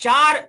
4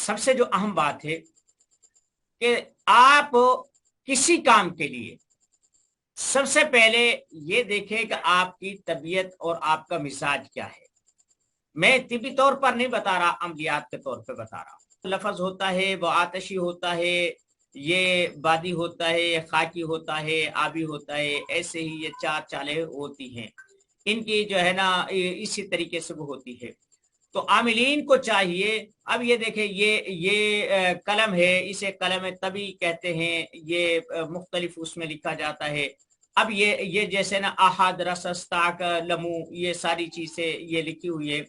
سب سے جو اہم بات ہے کہ آپ کسی کام کے لیے سب سے پہلے یہ دیکھیں کہ آپ کی طبیعت اور آپ کا مزاج کیا ہے. میں طبی طور پر نہیں بتا رہا، عملیات کے طور پہ بتا رہا ہوں. لفظ ہوتا ہے وہ آتشی ہوتا ہے، یہ بادی ہوتا ہے، خاکی ہوتا ہے، آبی ہوتا ہے، ایسے ہی یہ چار چالیں ہوتی ہیں. ان کی جو ہے نا اسی طریقے سے وہ ہوتی ہے. تو عاملین کو چاہیے، اب یہ دیکھیں یہ قلم ہے، اسے قلم طبی کہتے ہیں، یہ مختلف اس میں لکھا جاتا ہے. اب یہ جیسے نا احد، رس، استاق، لمو، یہ ساری چیزیں یہ لکھی ہوئی ہے.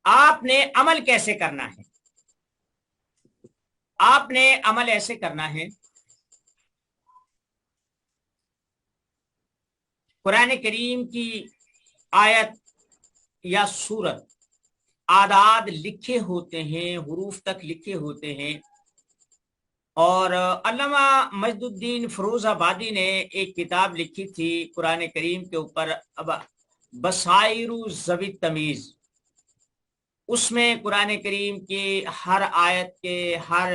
آپ نے عمل کیسے کرنا ہے؟ آپ نے عمل ایسے کرنا ہے، قرآن کریم کی آیت یا سورت اعداد لکھے ہوتے ہیں، حروف تک لکھے ہوتے ہیں. اور علامہ مجد الدین فیروز آبادی نے ایک کتاب لکھی تھی قرآن کریم کے اوپر، بصائر ذوی التمیز. اس میں قرآن کریم کی ہر آیت کے، ہر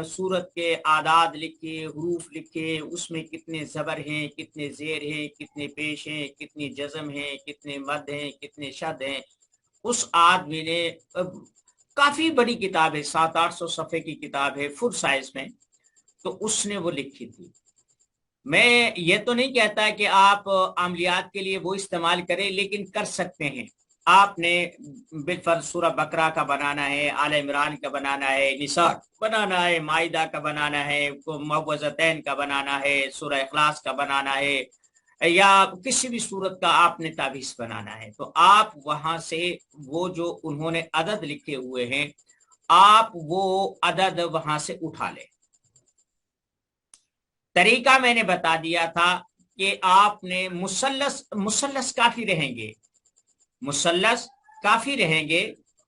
سورت کے اعداد لکھے، حروف لکھے، اس میں کتنے زبر ہیں، کتنے زیر ہیں، کتنے پیش ہیں، کتنی جزم ہیں، کتنے مد ہیں، کتنے شد ہیں. اس آدمی نے کافی بڑی کتاب ہے، 700-800 صفحے کی کتاب ہے، فل سائز میں. تو اس نے وہ لکھی تھی. میں یہ تو نہیں کہتا کہ آپ عملیات کے لیے وہ استعمال کریں، لیکن کر سکتے ہیں. آپ نے بالفرض سورہ بقرہ کا بنانا ہے، آل عمران کا بنانا ہے، نساء بنانا ہے، مائدہ کا بنانا ہے، معوذتین کا بنانا ہے، سورہ اخلاص کا بنانا ہے، یا کسی بھی صورت کا آپ نے تعویذ بنانا ہے. تو آپ وہاں سے وہ جو انہوں نے عدد لکھے ہوئے ہیں، آپ وہ عدد وہاں سے اٹھا لیں. طریقہ میں نے بتا دیا تھا کہ آپ نے مثلث کافی رہیں گے، مثلث کافی رہیں گے.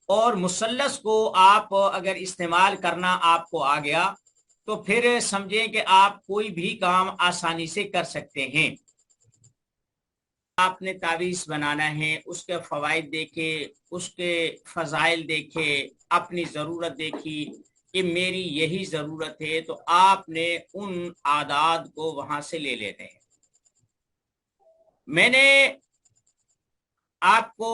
اور مثلث کو آپ اگر استعمال کرنا آپ کو آ گیا تو پھر سمجھیں کہ آپ کوئی بھی کام آسانی سے کر سکتے ہیں. آپ نے تعویذ بنانا ہے، اس کے فوائد دیکھے، اس کے فضائل دیکھے، اپنی ضرورت دیکھی کہ میری یہی ضرورت ہے، تو آپ نے ان اعداد کو وہاں سے لے لینے ہیں. میں نے آپ کو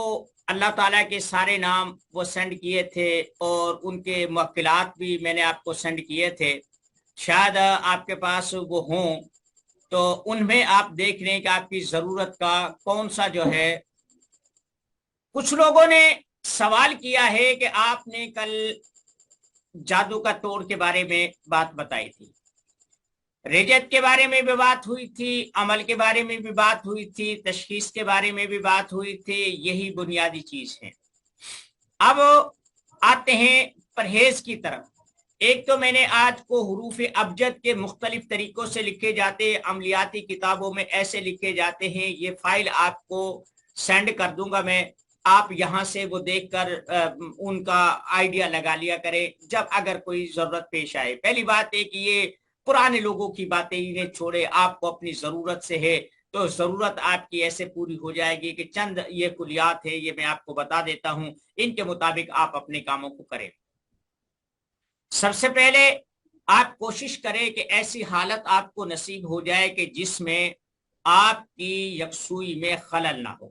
اللہ تعالیٰ کے سارے نام وہ سینڈ کیے تھے، اور ان کے موکلات بھی میں نے آپ کو سینڈ کیے تھے. شاید آپ کے پاس وہ ہوں، تو ان میں آپ دیکھ لیں کہ آپ کی ضرورت کا کون سا جو ہے. کچھ لوگوں نے سوال کیا ہے کہ آپ نے کل جادو کا توڑ کے بارے میں بات بتائی تھی، رجت کے بارے میں بھی بات ہوئی تھی، عمل کے بارے میں بھی بات ہوئی تھی، تشخیص کے بارے میں بھی بات ہوئی تھی. یہی بنیادی چیز ہے. اب آتے ہیں پرہیز کی طرف. ایک تو میں نے آج کو حروف ابجد کے مختلف طریقوں سے لکھے جاتے، عملیاتی کتابوں میں ایسے لکھے جاتے ہیں. یہ فائل آپ کو سینڈ کر دوں گا میں، آپ یہاں سے وہ دیکھ کر ان کا آئیڈیا لگا لیا کریں جب اگر کوئی ضرورت پیش آئے. پہلی بات ہے کہ یہ پرانے لوگوں کی باتیں انہیں چھوڑے، آپ کو اپنی ضرورت سے ہے، تو ضرورت آپ کی ایسے پوری ہو جائے گی کہ چند یہ کلیات ہے، یہ میں آپ کو بتا دیتا ہوں، ان کے مطابق آپ اپنے کاموں کو کریں. سب سے پہلے آپ کوشش کریں کہ ایسی حالت آپ کو نصیب ہو جائے کہ جس میں آپ کی یکسوئی میں خلل نہ ہو.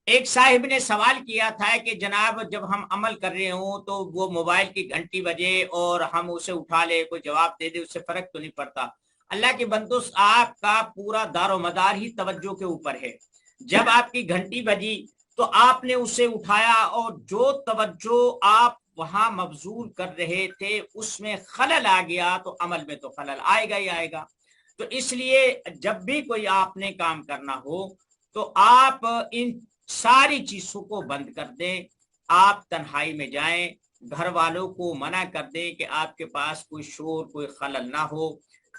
ایک صاحب نے سوال کیا تھا کہ جناب جب ہم عمل کر رہے ہوں تو وہ موبائل کی گھنٹی بجے اور ہم اسے اٹھا لے، کوئی جواب دے دے، اس سے فرق تو نہیں پڑتا. اللہ کے بندو، آپ کا پورا دار و مدار ہی توجہ کے اوپر ہے. جب آپ کی گھنٹی بجی تو آپ نے اسے اٹھایا، اور جو توجہ آپ وہاں مبذول کر رہے تھے اس میں خلل آ گیا، تو عمل میں تو خلل آئے گا ہی آئے گا. تو اس لیے جب بھی کوئی آپ نے کام کرنا ہو تو آپ ان ساری چیزوں کو بند کر دیں. آپ تنہائی میں جائیں، گھر والوں کو منع کر دیں کہ آپ کے پاس کوئی شور، کوئی خلل نہ ہو،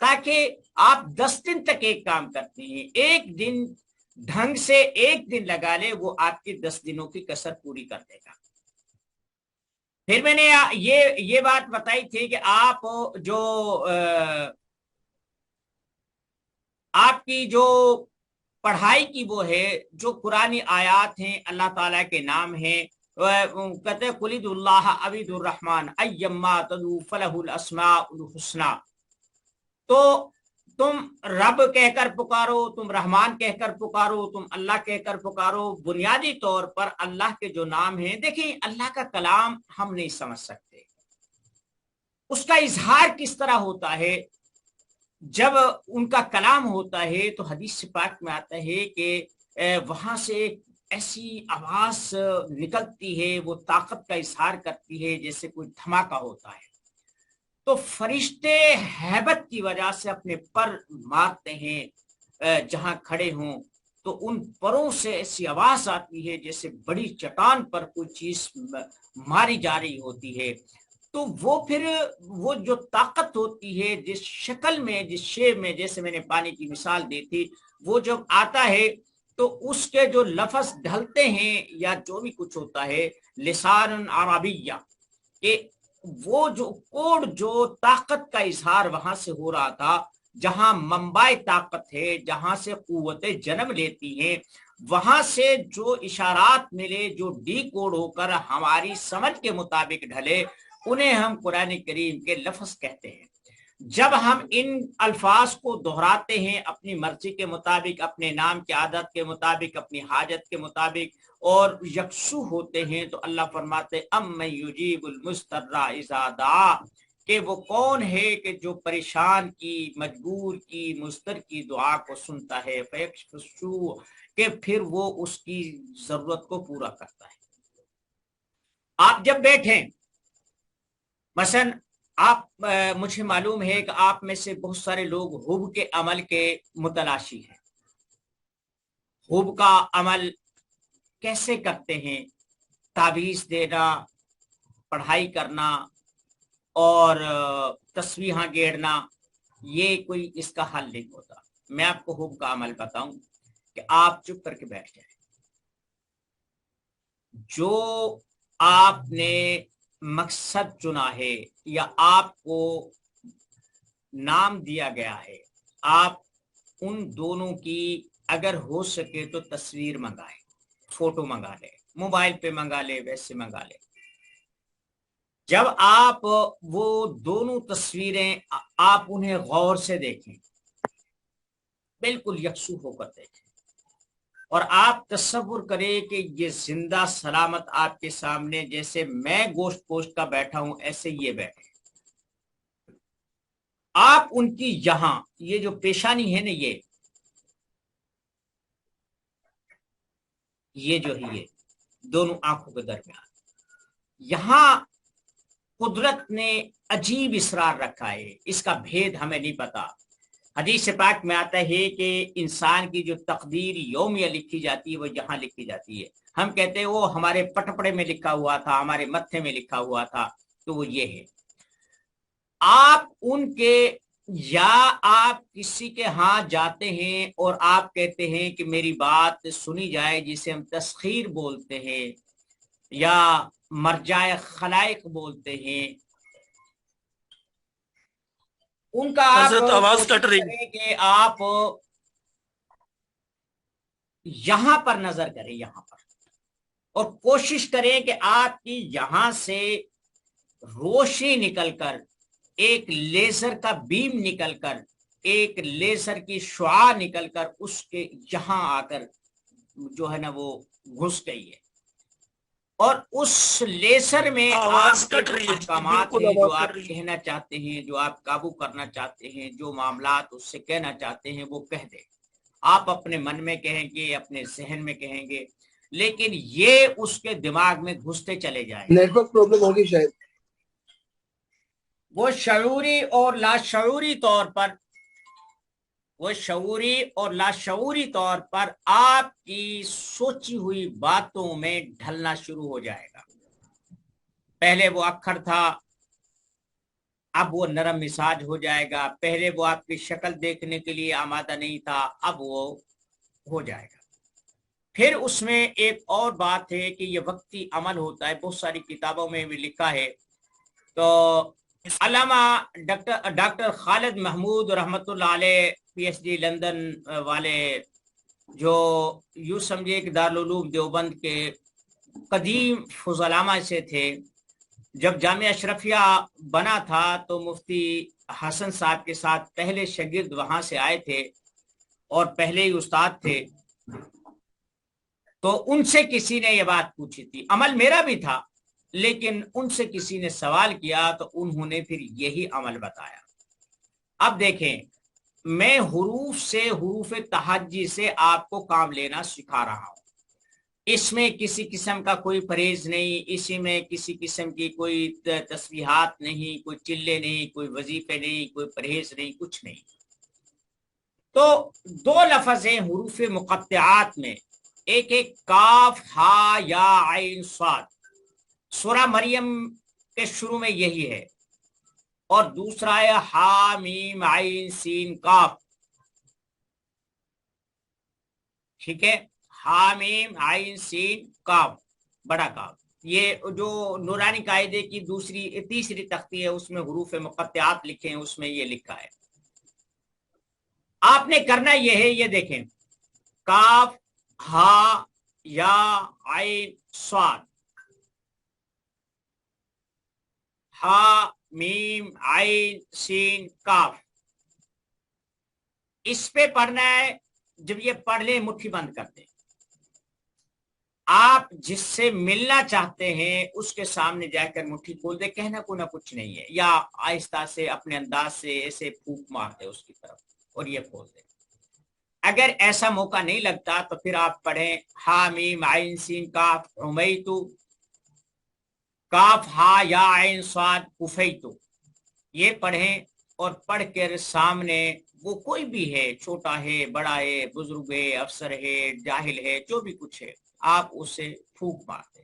تاکہ آپ 10 دن تک ایک کام کرتے ہیں. ایک دن ڈھنگ سے ایک دن لگا لے، وہ آپ کی 10 دنوں کی کسر پوری کر دے گا. پھر میں نے یہ بات بتائی تھی کہ آپ جو آپ کی جو پڑھائی کی وہ ہے، جو قرآنی آیات ہیں، اللہ تعالیٰ کے نام ہیں، کہتے ہیں قلید اللہ عبید الرحمن ایما تدعو فلہ الاسماء الحسنی، تو تم رب کہہ کر پکارو، تم رحمان کہہ کر پکارو، تم اللہ کہہ کر پکارو، بنیادی طور پر اللہ کے جو نام ہیں، دیکھیں اللہ کا کلام ہم نہیں سمجھ سکتے، اس کا اظہار کس طرح ہوتا ہے، جب ان کا کلام ہوتا ہے تو حدیث پاک میں آتا ہے کہ وہاں سے ایک ایسی آواز نکلتی ہے، وہ طاقت کا اظہار کرتی ہے جیسے کوئی دھماکہ ہوتا ہے، تو فرشتے ہیبت کی وجہ سے اپنے پر مارتے ہیں جہاں کھڑے ہوں، تو ان پروں سے ایسی آواز آتی ہے جیسے بڑی چٹان پر کوئی چیز ماری جا رہی ہوتی ہے، تو وہ پھر وہ جو طاقت ہوتی ہے جس شکل میں، جس شے میں، جیسے میں نے پانی کی مثال دی تھی، وہ جب آتا ہے تو اس کے جو لفظ ڈھلتے ہیں یا جو بھی کچھ ہوتا ہے، لسان عربیہ، کہ وہ جو کوڑ، جو طاقت کا اظہار وہاں سے ہو رہا تھا، جہاں منبع طاقت ہے، جہاں سے قوتیں جنم لیتی ہیں، وہاں سے جو اشارات ملے، جو ڈی کوڈ ہو کر ہماری سمجھ کے مطابق ڈھلے، انہیں ہم قرآن کریم کے لفظ کہتے ہیں۔ جب ہم ان الفاظ کو دہراتے ہیں اپنی مرضی کے مطابق، اپنے نام کی عادت کے مطابق، اپنی حاجت کے مطابق، اور یکسو ہوتے ہیں، تو اللہ فرماتے امن یجیب المضطر اذا دعا، کہ وہ کون ہے کہ جو پریشان کی، مجبور کی، مضطر کی دعا کو سنتا ہے، فیکشف السوء، کہ پھر وہ اس کی ضرورت کو پورا کرتا ہے۔ آپ جب بیٹھیں، مثلا آپ مجھے معلوم ہے کہ آپ میں سے بہت سارے لوگ حب کے عمل کے متلاشی ہیں۔ حب کا عمل کیسے کرتے ہیں؟ تعویذ دینا، پڑھائی کرنا اور تسبیحاں گیڑنا، یہ کوئی اس کا حل نہیں ہوتا۔ میں آپ کو حب کا عمل بتاؤں کہ آپ چپ کر کے بیٹھ جائیں، جو آپ نے مقصد چنا ہے یا آپ کو نام دیا گیا ہے، آپ ان دونوں کی اگر ہو سکے تو تصویر منگائیں، فوٹو منگا لے، موبائل پہ منگا لے، ویسے منگا لے۔ جب آپ وہ دونوں تصویریں آپ انہیں غور سے دیکھیں، بالکل یکسو ہو کر دیکھیں، اور آپ تصور کریں کہ یہ زندہ سلامت آپ کے سامنے، جیسے میں گوشت پوشت کا بیٹھا ہوں ایسے یہ بیٹھے، آپ ان کی یہاں یہ جو پیشانی ہے نا، یہ جو ہے یہ دونوں آنکھوں کے درمیان، یہاں قدرت نے عجیب اسرار رکھا ہے، اس کا بھید ہمیں نہیں پتا۔ حدیث پاک میں آتا ہے کہ انسان کی جو تقدیر یومیہ لکھی جاتی ہے وہ یہاں لکھی جاتی ہے، ہم کہتے ہیں وہ ہمارے پٹپڑے میں لکھا ہوا تھا، ہمارے متھے میں لکھا ہوا تھا، تو وہ یہ ہے۔ آپ ان کے، یا آپ کسی کے ہاں جاتے ہیں اور آپ کہتے ہیں کہ میری بات سنی جائے، جسے ہم تسخیر بولتے ہیں یا مرجع خلائق بولتے ہیں، ان کا آپ حضرت آواز کٹ رہی کریں کہ آپ یہاں پر نظر کریں، یہاں پر، اور کوشش کریں کہ آپ کی یہاں سے روشنی نکل کر، ایک لیزر کا بیم نکل کر، ایک لیزر کی شعاع نکل کر اس کے یہاں آ کر جو ہے نا وہ گھس گئی ہے، اور اس لیزر میں آواز آپ کے کٹ جو رہی ہے، احکامات بالکل ہیں، جو آواز کٹ آپ رہی ہے۔ کہنا چاہتے ہیں، جو آپ قابو کرنا چاہتے ہیں، جو معاملات اس سے کہنا چاہتے ہیں، وہ کہہ دیں۔ آپ اپنے من میں کہیں گے، اپنے ذہن میں کہیں گے، لیکن یہ اس کے دماغ میں گھستے چلے جائیں گے۔ نیٹ ورک پرابلم ہوگی شاید۔ وہ شعوری اور لاشعوری طور پر، وہ شعوری اور لاشعوری طور پر آپ کی سوچی ہوئی باتوں میں ڈھلنا شروع ہو جائے گا۔ پہلے وہ اکھڑ تھا، اب وہ نرم مزاج ہو جائے گا۔ پہلے وہ آپ کی شکل دیکھنے کے لیے آمادہ نہیں تھا، اب وہ ہو جائے گا۔ پھر اس میں ایک اور بات ہے کہ یہ وقتی عمل ہوتا ہے، بہت ساری کتابوں میں بھی لکھا ہے۔ تو علامہ ڈاکٹر خالد محمود رحمۃ اللہ علیہ، پی ایچ ڈی لندن والے، جو یوں سمجھے کہ دارالعلوم دیوبند کے قدیم فضلامہ سے تھے. جب جامعہ اشرفیہ بنا تھا تو مفتی حسن صاحب کے ساتھ پہلے شاگرد وہاں سے آئے تھے اور پہلے ہی استاد تھے. تو ان سے کسی نے یہ بات پوچھی تھی, عمل میرا بھی تھا, لیکن ان سے کسی نے سوال کیا تو انہوں نے پھر یہی عمل بتایا. اب دیکھیں, میں حروف سے, حروف تہجی سے آپ کو کام لینا سکھا رہا ہوں. اس میں کسی قسم کا کوئی پرہیز نہیں, اسی میں کسی قسم کی کوئی تسبیحات نہیں, کوئی چلے نہیں, کوئی وظیفے نہیں, کوئی پرہیز نہیں, کچھ نہیں. تو دو لفظ ہیں حروف مقطعات میں, ایک ایک کاف ہا یا عین صاد, سورہ مریم کے شروع میں یہی ہے, اور دوسرا ہے ہا میم عین سین کاف. ٹھیک ہے, حامیم عین سین کاف, بڑا کاف. یہ جو نورانی قاعدے کی تیسری تختی ہے اس میں حروف مقطعات لکھے ہیں, اس میں یہ لکھا ہے. آپ نے کرنا یہ ہے, یہ دیکھیں, کاف ہا یا عین صاد, ہا میم عین سین کاف, اس پہ پڑھنا ہے. جب یہ پڑھ لیں مٹھی بند کر دیں. آپ جس سے ملنا چاہتے ہیں اس کے سامنے جا کر مٹھی کھول دے, کہنا کو نہ کچھ نہیں ہے, یا آہستہ سے اپنے انداز سے ایسے پھونک مار دے اس کی طرف اور یہ کھول دے. اگر ایسا موقع نہیں لگتا تو پھر آپ پڑھیں ہا میم عین سین کاف امیتو, کاف ہا یا عین صاد کفیتو, یہ پڑھیں. اور پڑھ کر سامنے وہ کوئی بھی ہے, چھوٹا ہے, بڑا ہے, بزرگ ہے, افسر ہے, جاہل ہے, جو بھی کچھ ہے, آپ اسے پھونک مار دیں.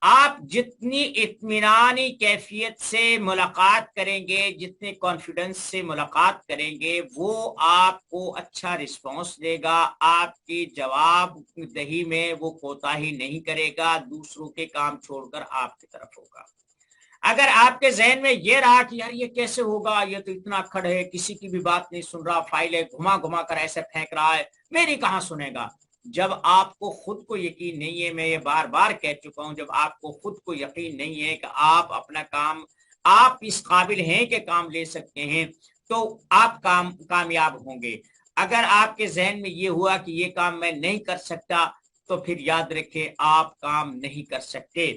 آپ جتنی اطمینانی کیفیت سے ملاقات کریں گے, جتنے کانفیڈنس سے ملاقات کریں گے, وہ آپ کو اچھا رسپانس دے گا. آپ کی جواب دہی میں وہ کوتاہی نہیں کرے گا, دوسروں کے کام چھوڑ کر آپ کی طرف ہوگا. اگر آپ کے ذہن میں یہ رہا کہ یار یہ کیسے ہوگا, یہ تو اتنا کھڑ ہے, کسی کی بھی بات نہیں سن رہا, فائلیں گھما گھما کر ایسے پھینک رہا ہے, میری کہاں سنے گا. جب آپ کو خود کو یقین نہیں ہے, میں یہ بار بار کہہ چکا ہوں, جب آپ کو خود کو یقین نہیں ہے کہ آپ اپنا کام, آپ اس قابل ہیں کہ کام لے سکتے ہیں, تو آپ کامیاب ہوں گے. اگر آپ کے ذہن میں یہ ہوا کہ یہ کام میں نہیں کر سکتا, تو پھر یاد رکھیں آپ کام نہیں کر سکتے.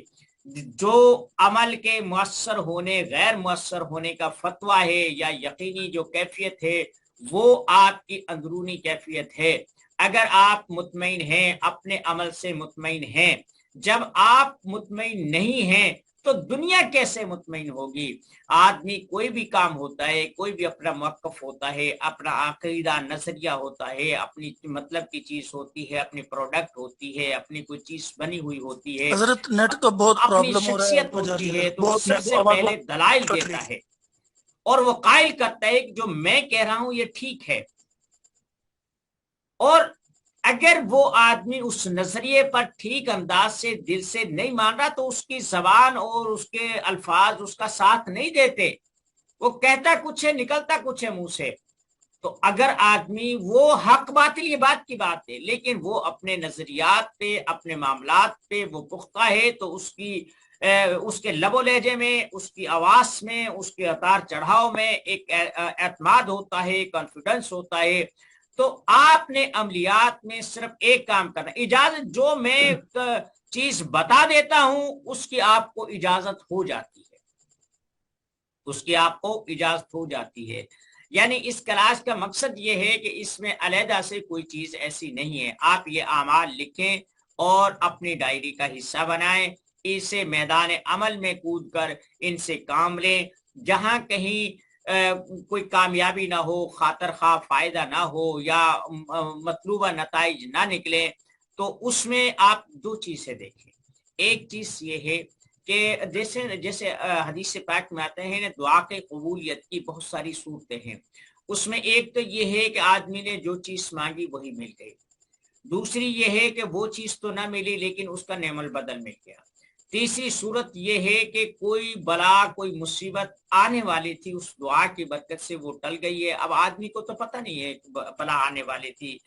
جو عمل کے مؤثر ہونے, غیر مؤثر ہونے کا فتویٰ ہے, یا یقینی جو کیفیت ہے, وہ آپ کی اندرونی کیفیت ہے. اگر آپ مطمئن ہیں, اپنے عمل سے مطمئن ہیں, جب آپ مطمئن نہیں ہیں تو دنیا کیسے مطمئن ہوگی. آدمی کوئی بھی کام ہوتا ہے, کوئی بھی اپنا موقف ہوتا ہے, اپنا عقیدہ نظریہ ہوتا ہے, اپنی مطلب کی چیز ہوتی ہے, اپنی پروڈکٹ ہوتی ہے, اپنی کوئی چیز بنی ہوئی ہوتی ہے, حضرت نیٹ کا بہت اپنی پرابلم ہو رہا ہے آپ شخصیت وجہ ہوتی سے, ہے, تو وہ بہت سب نیٹ سے آواز پہلے بہت دلائل کٹ رہی دیتا ہے, اور وہ قائل کرتا ہے کہ جو میں کہہ رہا ہوں یہ ٹھیک ہے. اور اگر وہ آدمی اس نظریے پر ٹھیک انداز سے دل سے نہیں مان رہا, تو اس کی زبان اور اس کے الفاظ اس کا ساتھ نہیں دیتے. وہ کہتا کچھ ہے, نکلتا کچھ ہے منہ سے. تو اگر آدمی, وہ حق باطل یہ بات کی بات ہے, لیکن وہ اپنے نظریات پہ, اپنے معاملات پہ وہ پختہ ہے, تو اس کے لب و لہجے میں, اس کی آواز میں, اس کے اتار چڑھاؤ میں ایک اعتماد ہوتا ہے, کانفیڈنس ہوتا ہے. تو آپ نے عملیات میں صرف ایک کام کرنا, اجازت جو میں چیز بتا دیتا ہوں اس کی آپ کو اجازت ہو جاتی ہے, اس کی آپ کو اجازت ہو جاتی ہے. یعنی اس کلاس کا مقصد یہ ہے کہ اس میں علیحدہ سے کوئی چیز ایسی نہیں ہے. آپ یہ اعمال لکھیں اور اپنی ڈائری کا حصہ بنائیں, اسے میدان عمل میں کود کر ان سے کام لیں. جہاں کہیں کوئی کامیابی نہ ہو, خاطر خواہ فائدہ نہ ہو, یا مطلوبہ نتائج نہ نکلے, تو اس میں آپ دو چیزیں دیکھیں. ایک چیز یہ ہے کہ جیسے حدیث پاک میں آتے ہیں, دعا کے قبولیت کی بہت ساری صورتیں ہیں. اس میں ایک تو یہ ہے کہ آدمی نے جو چیز مانگی وہی مل گئی. دوسری یہ ہے کہ وہ چیز تو نہ ملی لیکن اس کا نعم البدل مل گیا. تیسری صورت یہ ہے کہ کوئی بلا, کوئی مصیبت آنے والی تھی, اس دعا کی برکت سے وہ ٹل گئی ہے. اب آدمی کو تو پتہ نہیں ہے بلا آنے والی تھی,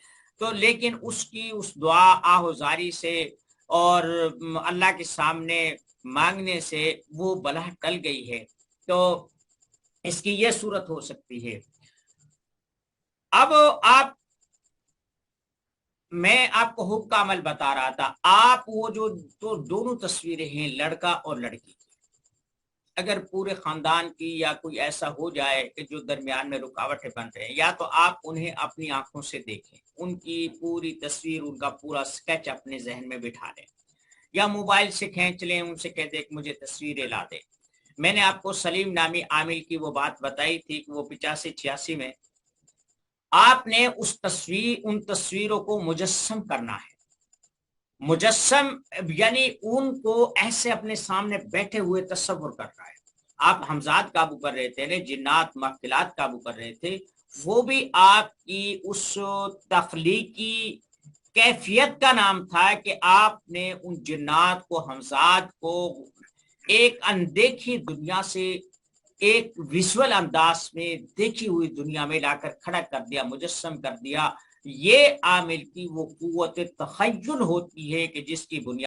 تو لیکن اس کی اس دعا آہوزاری سے اور اللہ کے سامنے مانگنے سے وہ بلا ٹل گئی ہے، تو اس کی یہ صورت ہو سکتی ہے۔ اب میں آپ کو حب کا عمل بتا رہا تھا، آپ وہ جو تو دونوں تصویریں ہیں لڑکا اور لڑکی، اگر پورے خاندان کی یا کوئی ایسا ہو جائے کہ جو درمیان میں رکاوٹیں بن رہے ہیں، یا تو آپ انہیں اپنی آنکھوں سے دیکھیں، ان کی پوری تصویر، ان کا پورا سکیچ اپنے ذہن میں بٹھا لیں، یا موبائل سے کھینچ لیں، ان سے کہہ دیں کہ مجھے تصویریں لا دیں۔ میں نے آپ کو سلیم نامی عامل کی وہ بات بتائی تھی کہ وہ 85-86 میں آپ نے ان تصویروں کو مجسم کرنا ہے۔ مجسم یعنی ان کو ایسے اپنے سامنے بیٹھے ہوئے تصور کر رہا ہے۔ آپ حمزات قابو کر رہے تھے، جنات محفلات قابو کر رہے تھے، وہ بھی آپ کی اس تخلیقی کیفیت کا نام تھا کہ آپ نے ان جنات کو، حمزات کو ایک اندیکھی دنیا سے ایک ویژول انداز میں دیکھی ہوئی دنیا میں لا کر کھڑا کر دیا، مجسم کر دیا۔ یہ عامل کی وہ قوت تخیل ہوتی ہے کہ جس کی بنیاد